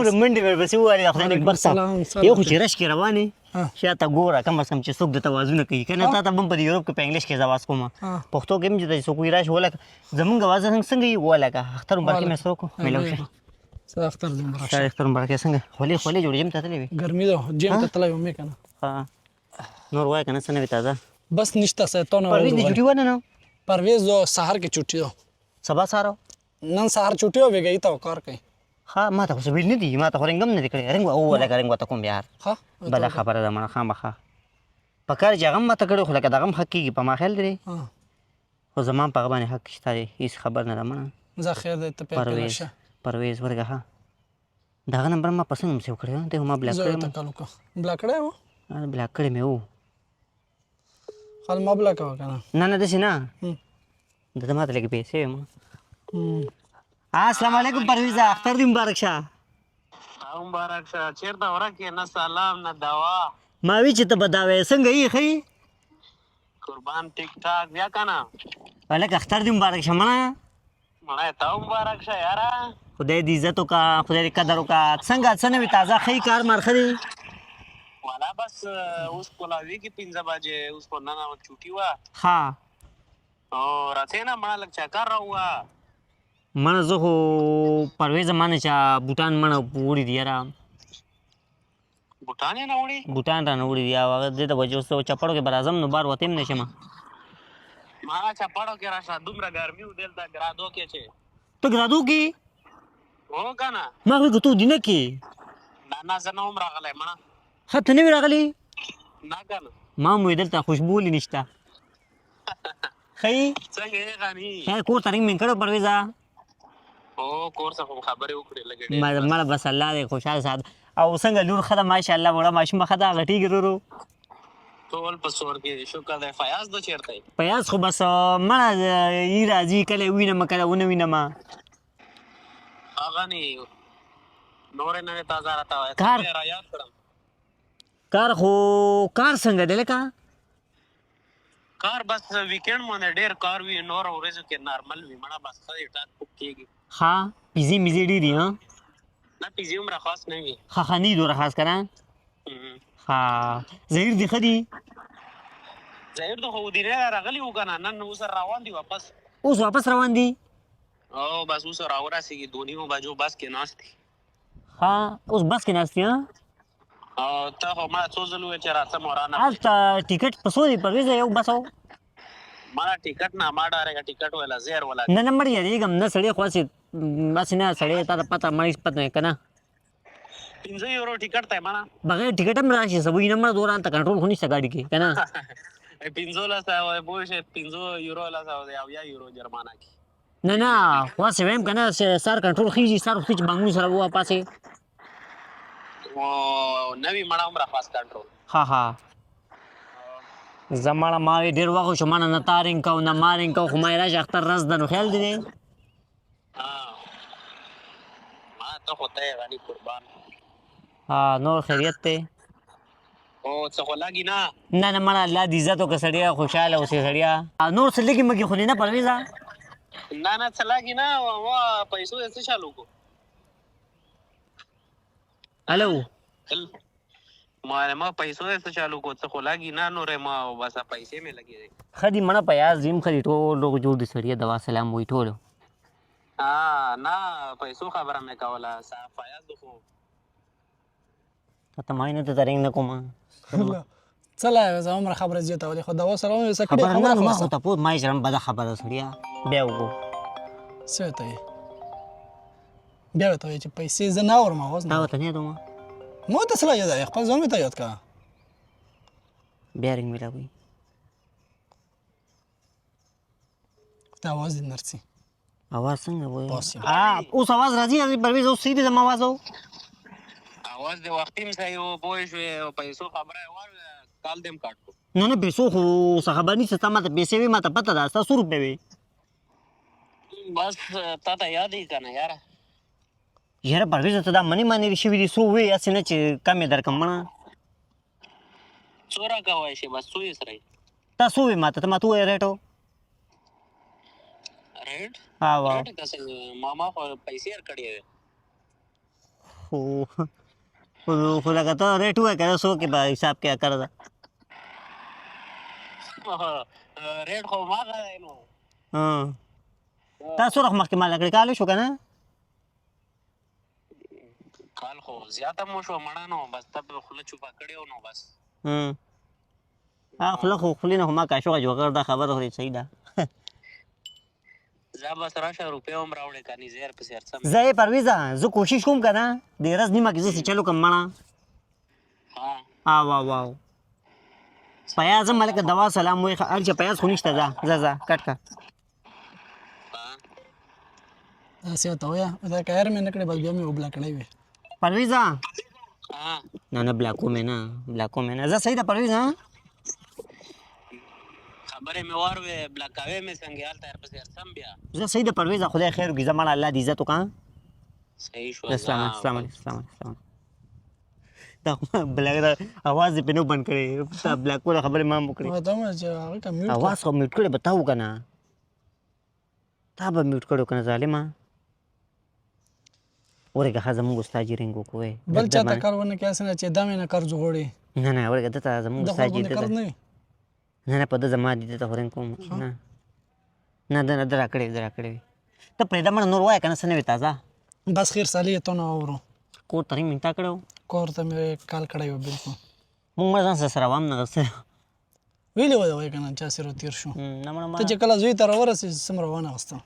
ټول منډې ورپسې ووهلې خدای دې بخښه یو خو چې رش کې روانې شاته ګوره کم از کم چې څوک درته وازونه کوي که نه تا ته به هم په یوروپ کې په انګلیش کې زه واز کوم پښتو کې هم چې څوک وایي راشي ولکه زمونږ وازه څنګه یي ولکه اختر مبارکي مې سره وکړو میلو شه اختر دې مبارک ستا اختر مبارکي څنګه خولې جوړې جیم ته تللی وې ګرمي ده جیم ته تللی وم که نه نور وایه که نه څه نه وي تازه بس نشته سیتونه پرویز دې چوټي ونه نه پرویز سهار کې چوټي ده سبا سهار نن سهار چوټي و بېګا ته کار کوي ها ما ته خو څه ویل نه دي ما ته خو رنګ هم نه دي کړی رنګ وولکه رنګ ورته کوم بیا ښه بله خبره ده مړه خامخا په کار چې هغه هم ماته کړی خو لکه دغه هم حق کېږي په ما خیال دی خو زما په هغه باندې حق شته دی هېڅ خبر نه ده مړه زه خیر دی ته پرویز ورګه ښه دغه نمبر ما په څه نوم سیو کړی و دی خو ما بلاک کړی بلاک کړی و بلاک کړی مې و خال ما بلاک وه که نه نه داسې نه دته ما ته لږې پیسې وې السلام علیکم پرویزه اختر دې مبارک شه مبارک شه چېرته ورک یې نه سلام نه دوا ما وی چې ته به دا وایې څنګه یې ښه قربان ټیک ټاک بیا که نه هلکه اختر دې مبارک شه مړه مړی ته مبارک شه یاره خدای دې عزت وکړه خدای دې قدر وکړه څنګه څه نه وي تازه ښه کار مار ښه دی والا بس اوس کولاوي کې 5 بجې اوس خو نن چوټي وه ها او راځې نه مړه لږ چکر راووه مړه زه خو پرویزه ما نه چا بوټان مړه وړي دي یاره بوټان یې نه وړي بوټان رانه وړي دي او هغه دې ته وجه اوس چپړو کې به راځم نو بار وتې هم نه شم ما چپړو کې راشه دومره ګرمي و دلته ګرادو کې چې ته ګرادو کې هو که نه ما خو که تو دي نه کې نه زه نه وم راغلی مړه ښه ته نه وې راغلی نه که نه ما هم وې دلته خوشبو ولې نشته ښه څنګه یې غني خیر کور ته رنګ مې کړی پرویزه او کور څخه خو خبرې وکړې لږې مړه بس الله دې خوشحال سات او څنګه لور ښه ده ماشاءالله وړه ماشومه ښه ده غټېږي ورو ټول په سور کې شکر دی فیاض ده چېرته یې پیاز خو بس مړه یې راځي کله وینم کله ونه وینم هغه نې نورې نوې تازه راته وایه کار را یاد کړم کار خو کار څنګه دی لکه کار بس ویکینډ باندې ډېر کار وي نور ورځو کې نارمل وي مړه بس ښه دی ټاک ټوک کېږي ها پیزې میزې ډېرې ها نه پیزې هومره خاص نه وي ښه ښه نه دي دومره خاص که نه ها ظهیر دې ښه دي ظهیر د خو ودینې را راغلي وو که نه نن اوس روان دي واپس اوس واپس روان دي او بس اوس راورسېږي 2 بجو بس کې ناست دي ها اوس بس کې ناست دي ها او ته خو ما څو ځل وویل چې راځم ورانه هلته ټیکټ په څو دی پرویزه یو بس او ما ټیکټ نه ما ډارېږه ټیکټ ویله زیر ولا نه نه مړ یادېږم نه سړی خو هسې هسې نه سړی تا ته پته مړ پته نه که نه 15 یورو ټیکټ دی مړه بغیر ټیکټ هم راشي سبوی نه مړه دور هلته کنټرول خو نشته ګاډي کې که نه 15 پوه شې 15 یورو لسه او 10 یورو جرمانه کې نه نه خو هسې وایم که نه سر کنټرول خېږي سر خو چې بانګونو سره وواپسې نه وي مړه هومره خاص کنټرول ها ها زه مړه ما وې ډېر وخت شو ما نه تا رنګ کو نه ما رنګ کو خو ما یې راشه اختر ورځ ده نو خیال دې دی ما ته خو ته یې غني قربان ها نور خیریت دی او څه خو لګي نه نه نه مړه الله دې عزت وکړه سړیه خوشحاله اوسې سړیه نور څه لږې مږې خو نه پرویزه نه څه لګي نه ما پیسو یې څه چالو کو هلو ما پیسو یې څه چالو کو څه خو لګي نه نورې ما بس پیسې مې لګې دی ښه دي مړه پیاز دي هم ښه دي ټول روغ جوړ دي سړیه دوا سلام وایي ټولو نه پیسو خبره مې کوله فیاض د خو ته ما یې نه ته رنګ نه کوم څه لا زه عمره خبره زیاتولې خو دوا سره مې څه کړې خبره نه ما خو تپوس ما یې چلم بده خبره سړیه بیا وګو څه ته یې بیا ورته وایې چې پیسې زه نه اورم اوس تا ورته نه یادوم ما ته څه لا یاد خپل ځان مې ته یاد کړه بیا رنګ مې راوي ته اواز دې نرسي आवाज څنګه وایي اوس आवाज راځي پرویز اوس سیده زما आवाज او आवाज د وختي مې صحیح و پوه شوې او پیسو خبره یې واورېده کال دې هم کاټ کړو نه نه پیسو خو څه خبر نشته تا ماته پیسې وې ماته پته ده ستا 100 روپۍ وې بس تا ته یاد یې که نه یاره یاره پرویزه ته دا منې شوي دي څو وې هسې نه چې کم یې درکړم مړه څو راکوی شي بس څو یې سره تا څو وې ماته ته ماته ووایې ریټ ریټ ها وا ریټ داسې ما خو پیسې ورکړې وې خو لکه ته ریټ ووایه که نه څوک یې به حساب کې کړی ده ریټ خو ما دی نو تا څومره مخکې ماله کړې کال شو که نه کال خو زیاته مو شو مړه نو بس ته به خوله چوپه کړې وو نو بس خوله خو خولې نه خو ما کاشوغه جوغر دا خبره خو دې صحیح ده زه بس راشه روپۍ هم راوړې کنې زیر پسې هر څه زه یې پرویزه زه کوشش کوم که نه د ورځ نیمه کې زه څه چل وکړم مړه واو پیاز هم هلکه دوا سلام وایي هر چې پیاز خو نشته ځه کټ که داسې ورته وایه دا که هر مې نه کړې بس بیا مې وبلا کړی وي پرویزه نه بلاکوم یې نه زه صحیح ده پرویزه خبرې مې واروې بلاکاوې مې څنګه هلته ورپسې هر څه بیا زه صحیح ده پرویزه خدای خیر وکړي زه مړه الله دې عزت وکړه صحیح شو السلام علیکم دا بلاک دا आवाज یې پې نه بند کړی دا بلاکونه خبرې ما هم وکړې ته هم چې هغه که میوټ आवाज خو میوټ کړی به تا و که نه تا به میوټ کړی که نه ظالمه ورېږه ښه زمونږ استاد جي رنګ وکړو بل چاته کار ونه کړې هسې نه چې دا مې نه قرض غواړي نه ورېږه دته زمونږ د استاد خلکو جي نه قرض نه وي نه په ده زما دي دته خو رنګ کوم نه ده راکړی وي ته پرېږده مړه نور وایه که نه څه نه وي تازه بس خیر سالي ته نه اورو کور ته مې تا کړی و کور ته مې کال کړی و بلکل مونږ مړه ځان سره وام نه غسه ویلې وه وایي که نه چا سره تېر شو نه مړه ته چې کله زوی ته راورسې څومره وانه غوسته